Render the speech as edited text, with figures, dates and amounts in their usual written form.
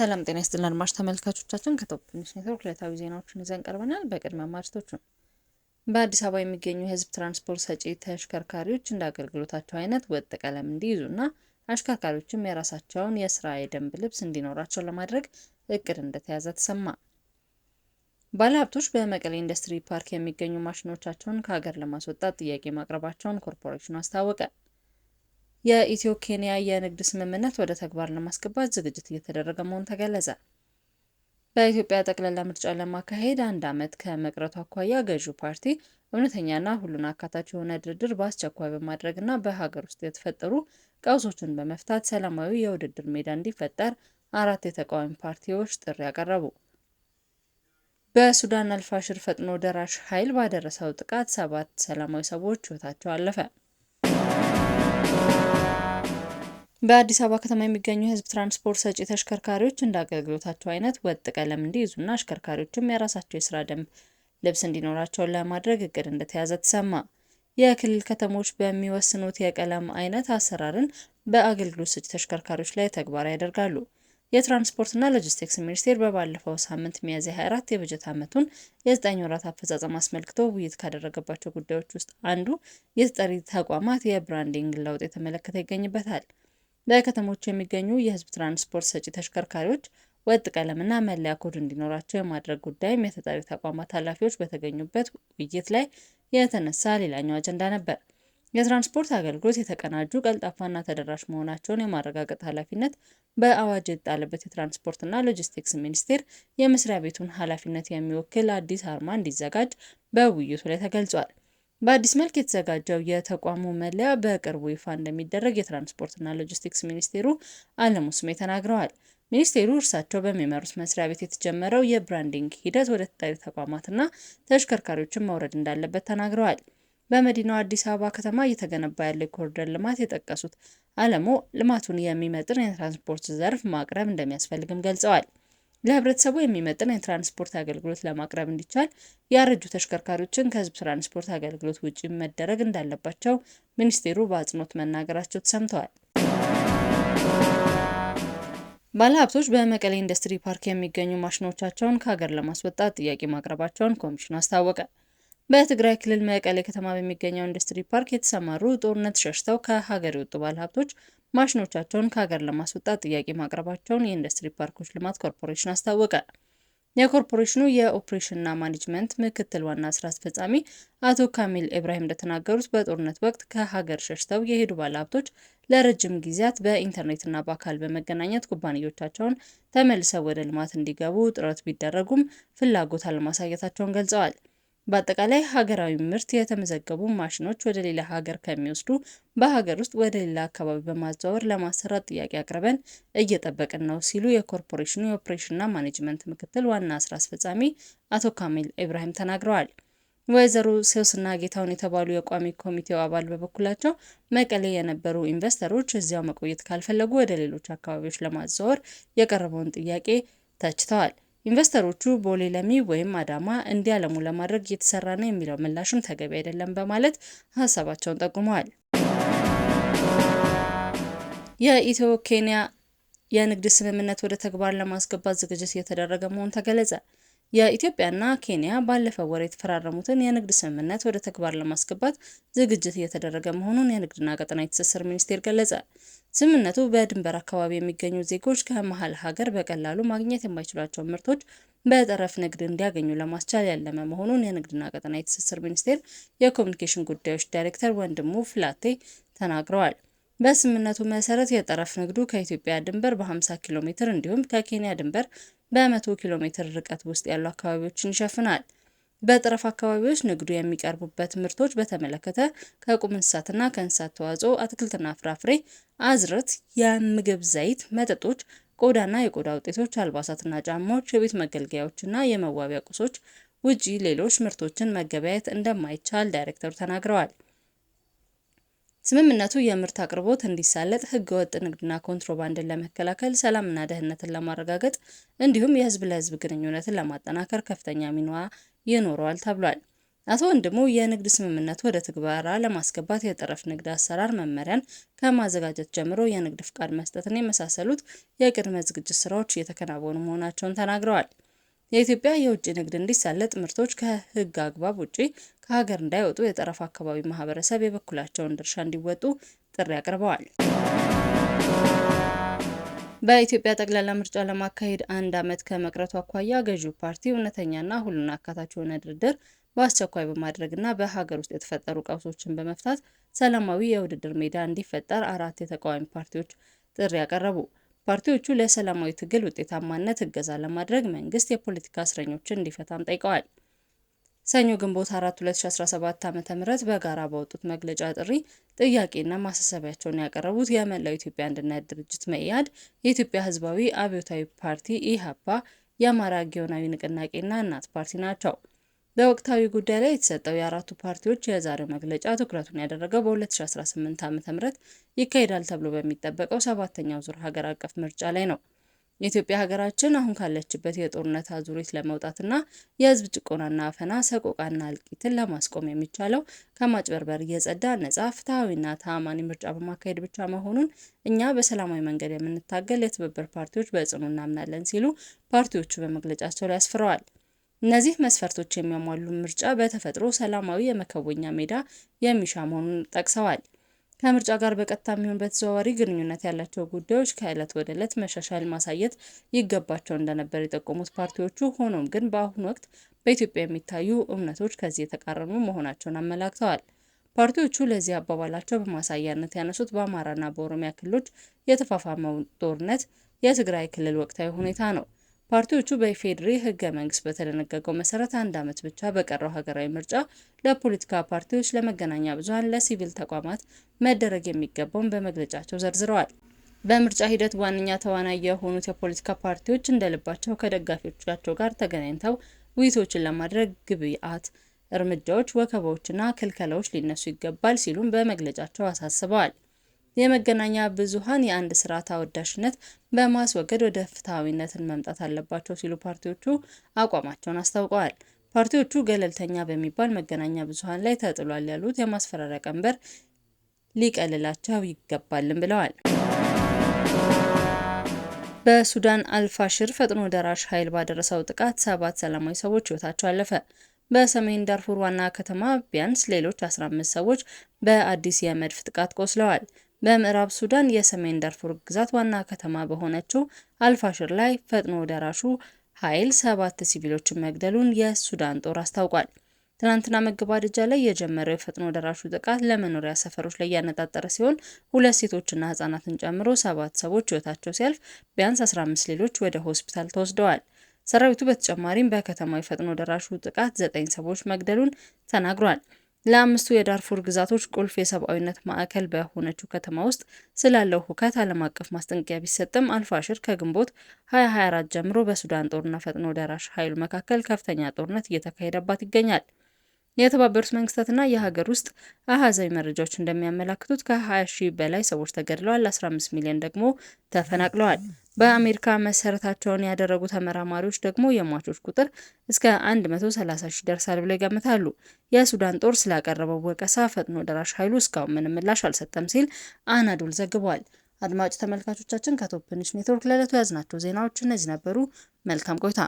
ሰላም ጤና ይስጥልን አድማጭ ተመልካቾቻችን ከቶፕ ኒውስ ኔትወርክ ዕለታዊ ዜናዎችን ይዘን ቀርበናል። በቅድሚያ ማርዕስቶቹ በአዲስ አበባ የሚገኙ የህዝብ ትራንስፖርት ሰጪ ተሽከርካሪዎች እንደ አገልግሎታቸው አይነት ወጥ ቀለም እንዲይዙና አሽከርካሪዎችም የራሳቸውን የስራ የደንብ ልብስ እንዲኖራቸው ለማድረግ እቅድ እንደተያዘ ተሰማ። ባለሀብቶች በመቀሌ ኢንዱስትሪ ፓርክ የሚገኙ ማሽኖቻቸውን ከሀገር ለማስወጣት ጥያቄ ማቅረባቸውን ኮርፖሬሽኑ አስታወቀ። የኢትዮ ኬንያ የንግድ ስምምነት ወደ ተግባር ለማስገባት ዝግጅት እየተደረገ መሆኑ ተገለጸ። በኢትዮጵያ ጠቅላላ ምርጫ ለማካሄድ 1 ዓመት ከመቅረቱ አኳያ ገዢው ፓርቲ እውነተኛና ሁሉን አካታች የሆነ ድርድር በአስቸኳይ በማድረግና በሀገር ውስጥ የተፈጠሩ ቀውሶችን በመፍታት ሰላማዊ የውድድር ሜዳ እንዲፈጠር 4 የተቃዋሚ ፓርቲዎች ጥሪ አቀረቡ። በሱዳን አልፋሽር ፈጥኖ ደራሽ ኃይል ባደረሰው ጥቃት 7 ሰላማዊ ሰዎች ሕይወታቸው አለፈ። በአዲስ አበባ ከተማ የሚገኙ የህዝብ ትራንስፖርት ሰጪ ተሽከርካሪዎች እንደ አገልግሎታቸው አይነት ወጥ ቀለም እንዲይዙና አሽከርካሪዎችም የራሳቸው የስራ ደንብ ልብስ እንዲኖራቸው ለማድረግ እቅድ እንደተያዘ ተሰማ። የክልል ከተሞች በሚወስኑት የቀለም አይነት አሰራርን በአገልግሎት ሰጪ ተሽከርካሪዎች ላይ ተግባራዊ ያደርጋሉ። የትራንስፖርትና ሎጂስቲክስ ሚኒስቴር በባለፈው ሳምንት ሚያዝያ 24 የበጀት ዓመቱን የ9 ወራት አፈጻጸም አስመልክቶ ውይይት ካደረገባቸው ጉዳዮች ውስጥ አንዱ የተጠሪ ተቋማት የብራንዲንግ ለውጥ የተመለከተ ይገኝበታል። በከተሞች የሚገኙ የህዝብ ትራንስፖርት ሰጪ ተሽከርካሪዎች ወጥ ቀለምና መለያ ኮድ እንዲኖራቸው የማድረግ ጉዳይም የተጠሪ ተቋማት ኃላፊዎች በተገኙበት ውይይት ላይ የተነሳ ሌላኛው አጀንዳ ነበር። የትራንስፖርት አገልግሎት የተቀናጁ፣ ቀልጣፋና ተደራሽ መሆናቸውን የማረጋገጥ ኃላፊነት በአዋጅ የተጣለበት የትራንስፖርትና ሎጂስቲክስ ሚኒስቴር የመስሪያ ቤቱን ኃላፊነት የሚወክል አዲስ አርማ እንዲዘጋጅ በውይይቱ ላይ ተገልጿል። በአዲስ መልክ የተዘጋጀው የተቋሙ መለያ በቅርቡ ይፋ እንደሚደረግ የትራንስፖርትና ሎጂስቲክስ ሚኒስቴሩ አለሙ ስሜ ተናግረዋል። ሚኒስቴሩ እርሳቸው በሚመሩት መስሪያ ቤት የተጀመረው የብራንዲንግ ሂደት ወደ ተጠሪ ተቋማትና ተሽከርካሪዎችን መውረድ እንዳለበት ተናግረዋል። በመዲናዋ አዲስ አበባ ከተማ እየተገነባ ያለው የኮሪደር ልማት የጠቀሱት አለሙ ልማቱን የሚመጥን የትራንስፖርት ዘርፍ ማቅረብ እንደሚያስፈልግም ገልጸዋል። ለህብረተሰቡ የሚመጥን የትራንስፖርት አገልግሎት ለማቅረብ እንዲቻል ያረጁ ተሽከርካሪዎችን ከህዝብ ትራንስፖርት አገልግሎት ውጪ መደረግ እንዳለባቸው ሚኒስቴሩ በአጽንኦት መናገራቸው ተሰምተዋል። ባለሀብቶች በመቀሌ ኢንዱስትሪ ፓርክ የሚገኙ ማሽኖቻቸውን ከሀገር ለማስወጣት ጥያቄ ማቅረባቸውን ኮሚሽኑ አስታወቀ። በትግራይ ክልል መቀሌ ከተማ በሚገኘው ኢንዱስትሪ ፓርክ የተሰማሩ ጦርነት ሸሽተው ከሀገር የወጡ ባለሀብቶች ማሽኖቻቸውን ከሀገር ለማስወጣት ጥያቄ ማቅረባቸውን የኢንዱስትሪ ፓርኮች ልማት ኮርፖሬሽን አስታወቀ። የኮርፖሬሽኑ የኦፕሬሽንና ማኔጅመንት ምክትል ዋና ስራ አስፈጻሚ አቶ ካሚል ኢብራሂም እንደተናገሩት በጦርነት ወቅት ከሀገር ሸሽተው የሄዱ ባለሀብቶች ለረጅም ጊዜያት በኢንተርኔትና በአካል በመገናኘት ኩባንያዎቻቸውን ተመልሰው ወደ ልማት እንዲገቡ ጥረት ቢደረጉም ፍላጎት አለማሳየታቸውን ገልጸዋል። በአጠቃላይ ሀገራዊ ምርት የተመዘገቡ ማሽኖች ወደ ሌላ ሀገር ከሚወስዱ በሀገር ውስጥ ወደ ሌላ አካባቢ በማዘዋወር ለማሰራት ጥያቄ አቅርበን እየጠበቅን ነው ሲሉ የኮርፖሬሽኑ የኦፕሬሽንና ማኔጅመንት ምክትል ዋና ስራ አስፈጻሚ አቶ ካሚል ኢብራሂም ተናግረዋል። ወይዘሮ ሶስና ጌታሁን የተባሉ የቋሚ ኮሚቴው አባል በበኩላቸው መቀሌ የነበሩ ኢንቨስተሮች እዚያው መቆየት ካልፈለጉ ወደ ሌሎች አካባቢዎች ለማዘዋወር የቀረበውን ጥያቄ ተችተዋል። ኢንቨስተሮቹ ቦሌ ለሚ ወይም አዳማ እንዲያለሙ ለማድረግ እየተሰራ ነው የሚለው ምላሽም ተገቢ አይደለም በማለት ሀሳባቸውን ጠቁመዋል። የኢትዮ ኬንያ የንግድ ስምምነት ወደ ተግባር ለማስገባት ዝግጅት እየተደረገ መሆኑ ተገለጸ። የኢትዮጵያና ኬንያ ባለፈው ወር የተፈራረሙትን የንግድ ስምምነት ወደ ተግባር ለማስገባት ዝግጅት እየተደረገ መሆኑን የንግድና ቀጠናዊ ትስስር ሚኒስቴር ገለጸ። ስምምነቱ በድንበር አካባቢ የሚገኙ ዜጎች ከመሀል ሀገር በቀላሉ ማግኘት የማይችሏቸውን ምርቶች በጠረፍ ንግድ እንዲያገኙ ለማስቻል ያለመ መሆኑን የንግድና ቀጠናዊ ትስስር ሚኒስቴር የኮሚኒኬሽን ጉዳዮች ዳይሬክተር ወንድሙ ፍላቴ ተናግረዋል። በስምምነቱ መሰረት የጠረፍ ንግዱ ከኢትዮጵያ ድንበር በ50 ኪሎ ሜትር እንዲሁም ከኬንያ ድንበር በ100 ኪሎ ሜትር ርቀት ውስጥ ያሉ አካባቢዎችን ይሸፍናል። በጠረፍ አካባቢዎች ንግዱ የሚቀርቡበት ምርቶች በተመለከተ ከቁም እንስሳትና ከእንስሳት ተዋጽኦ፣ አትክልትና ፍራፍሬ፣ አዝርዕት፣ የምግብ ዘይት፣ መጠጦች፣ ቆዳና የቆዳ ውጤቶች፣ አልባሳትና ጫማዎች፣ የቤት መገልገያዎችና የመዋቢያ ቁሶች ውጪ ሌሎች ምርቶችን መገበያየት እንደማይቻል ዳይሬክተሩ ተናግረዋል። ስምምነቱ የምርት አቅርቦት እንዲሳለጥ፣ ህገወጥ ንግድና ኮንትሮባንድን ለመከላከል፣ ሰላምና ደህንነትን ለማረጋገጥ እንዲሁም የህዝብ ለህዝብ ግንኙነትን ለማጠናከር ከፍተኛ ሚና ይኖረዋል ተብሏል። አቶ ወንድሙ የንግድ ስምምነቱ ወደ ትግበራ ለማስገባት የጠረፍ ንግድ አሰራር መመሪያን ከማዘጋጀት ጀምሮ የንግድ ፍቃድ መስጠትን የመሳሰሉት የቅድመ ዝግጅት ስራዎች እየተከናወኑ መሆናቸውን ተናግረዋል። የኢትዮጵያ የውጭ ንግድ እንዲሳለጥ ምርቶች ከሕግ አግባብ ውጪ ከሀገር እንዳይወጡ የጠረፍ አካባቢ ማህበረሰብ የበኩላቸውን ድርሻ እንዲወጡ ጥሪ አቅርበዋል። በኢትዮጵያ ጠቅላላ ምርጫ ለማካሄድ 1 ዓመት ከመቅረቱ አኳያ ገዢው ፓርቲ እውነተኛና ሁሉን አካታች የሆነ ድርድር በአስቸኳይ በማድረግና በሀገር ውስጥ የተፈጠሩ ቀውሶችን በመፍታት ሰላማዊ የውድድር ሜዳ እንዲፈጠር 4 የተቃዋሚ ፓርቲዎች ጥሪ አቀረቡ። ፓርቲዎቹ ለሰላማዊ ትግል ውጤታማነት እገዛ ለማድረግ መንግስት የፖለቲካ እስረኞችን እንዲፈታም ጠይቀዋል። ሰኞ ግንቦት 4 2017 ዓ.ም በጋራ ባወጡት መግለጫ ጥያቄና ማሳሰቢያቸውን ያቀረቡት የመላው ኢትዮጵያ አንድነት ድርጅት መኢአድ፣ የኢትዮጵያ ሕዝባዊ አብዮታዊ ፓርቲ ኢህአፓ፣ የአማራ ጊዮናዊ ንቅናቄና እናት ፓርቲ ናቸው። በወቅታዊ ጉዳይ ላይ የተሰጠው የአራቱ ፓርቲዎች የዛሬው መግለጫ ትኩረቱን ያደረገው በ2018 ዓ.ም ይካሄዳል ተብሎ በሚጠበቀው 7ኛው ዙር ሀገር አቀፍ ምርጫ ላይ ነው። የኢትዮጵያ ሀገራችን አሁን ካለችበት የጦርነት አዙሪት ለመውጣትና የህዝብ ጭቆናና አፈና፣ ሰቆቃና እልቂትን ለማስቆም የሚቻለው ከማጭበርበር የጸዳ ነጻ፣ ፍትሐዊና ተአማኒ ምርጫ በማካሄድ ብቻ መሆኑን እኛ በሰላማዊ መንገድ የምንታገል የትብብር ፓርቲዎች በጽኑ እናምናለን ሲሉ ፓርቲዎቹ በመግለጫቸው ላይ አስፍረዋል። እነዚህ መስፈርቶች የሚያሟሉ ምርጫ በተፈጥሮ ሰላማዊ የመከወኛ ሜዳ የሚሻ መሆኑን ጠቅሰዋል። ከምርጫ ጋር በቀጥታም ይሁን በተዘዋዋሪ ግንኙነት ያላቸው ጉዳዮች ከዕለት ወደ ዕለት መሻሻል ማሳየት ይገባቸው እንደነበር የጠቆሙት ፓርቲዎቹ፣ ሆኖም ግን በአሁኑ ወቅት በኢትዮጵያ የሚታዩ እውነቶች ከዚህ የተቃረኑ መሆናቸውን አመላክተዋል። ፓርቲዎቹ ለዚህ አባባላቸው በማሳያነት ያነሱት በአማራና በኦሮሚያ ክልሎች የተፋፋመው ጦርነት፣ የትግራይ ክልል ወቅታዊ ሁኔታ ነው። ፓርቲዎቹ በኢፌዴሪ ሕገ መንግስት በተደነገገው መሰረት 1 ዓመት ብቻ በቀረው ሀገራዊ ምርጫ ለፖለቲካ ፓርቲዎች፣ ለመገናኛ ብዙሃን፣ ለሲቪል ተቋማት መደረግ የሚገባውን በመግለጫቸው ዘርዝረዋል። በምርጫ ሂደት ዋነኛ ተዋናይ የሆኑት የፖለቲካ ፓርቲዎች እንደልባቸው ከደጋፊዎቻቸው ጋር ተገናኝተው ውይይቶችን ለማድረግ ግብዓት እርምጃዎች፣ ወከባዎችና ክልከላዎች ሊነሱ ይገባል ሲሉም በመግለጫቸው አሳስበዋል። የመገናኛ ብዙሃን የአንድ ስርዓት አወዳሽነት በማስወገድ ወደ ፍትሐዊነትን መምጣት አለባቸው ሲሉ ፓርቲዎቹ አቋማቸውን አስታውቀዋል። ፓርቲዎቹ ገለልተኛ በሚባል መገናኛ ብዙሃን ላይ ተጥሏል ያሉት የማስፈራሪያ ቀንበር ሊቀልላቸው ይገባልም ብለዋል። በሱዳን አልፋሽር ፈጥኖ ደራሽ ኃይል ባደረሰው ጥቃት 7 ሰላማዊ ሰዎች ሕይወታቸው አለፈ። በሰሜን ዳርፉር ዋና ከተማ ቢያንስ ሌሎች 15 ሰዎች በአዲስ የመድፍ ጥቃት ቆስለዋል። በምዕራብ ሱዳን የሰሜን ዳርፉር ግዛት ዋና ከተማ በሆነችው አልፋሽር ላይ ፈጥኖ ደራሹ ኃይል 7 ሲቪሎችን መግደሉን የሱዳን ጦር አስታውቋል። ትናንትና መገባደጃ ላይ የጀመረው የፈጥኖ ደራሹ ጥቃት ለመኖሪያ ሰፈሮች ላይ ያነጣጠረ ሲሆን 2 ሴቶችና ህጻናትን ጨምሮ 7 ሰዎች ሕይወታቸው ሲያልፍ ቢያንስ 15 ሌሎች ወደ ሆስፒታል ተወስደዋል። ሰራዊቱ በተጨማሪም በከተማው የፈጥኖ ደራሹ ጥቃት 9 ሰዎች መግደሉን ተናግሯል። ለአምስቱ የዳርፉር ግዛቶች ቁልፍ የሰብአዊነት ማዕከል በሆነችው ከተማ ውስጥ ስላለው ሁከት ዓለም አቀፍ ማስጠንቀቂያ ቢሰጥም አልፋሽር ከግንቦት 2024 ጀምሮ በሱዳን ጦርና ፈጥኖ ደራሽ ኃይሉ መካከል ከፍተኛ ጦርነት እየተካሄደባት ይገኛል። የተባበሩት መንግስታትና የሀገር ውስጥ አሃዛዊ መረጃዎች እንደሚያመላክቱት ከ20 ሺህ በላይ ሰዎች ተገድለዋል፣ 15 ሚሊዮን ደግሞ ተፈናቅለዋል። በአሜሪካ መሰረታቸውን ያደረጉ ተመራማሪዎች ደግሞ የሟቾች ቁጥር እስከ 130 ሺህ ይደርሳል ብለው ይገምታሉ። የሱዳን ጦር ስላቀረበው ወቀሳ ፈጥኖ ደራሽ ኃይሉ እስካሁን ምንም ምላሽ አልሰጠም ሲል አናዶል ዘግቧል። አድማጭ ተመልካቾቻችን ከቶፕ ኒውስ ኔትወርክ ለዕለቱ ያዝናቸው ዜናዎች እነዚህ ነበሩ። መልካም ቆይታ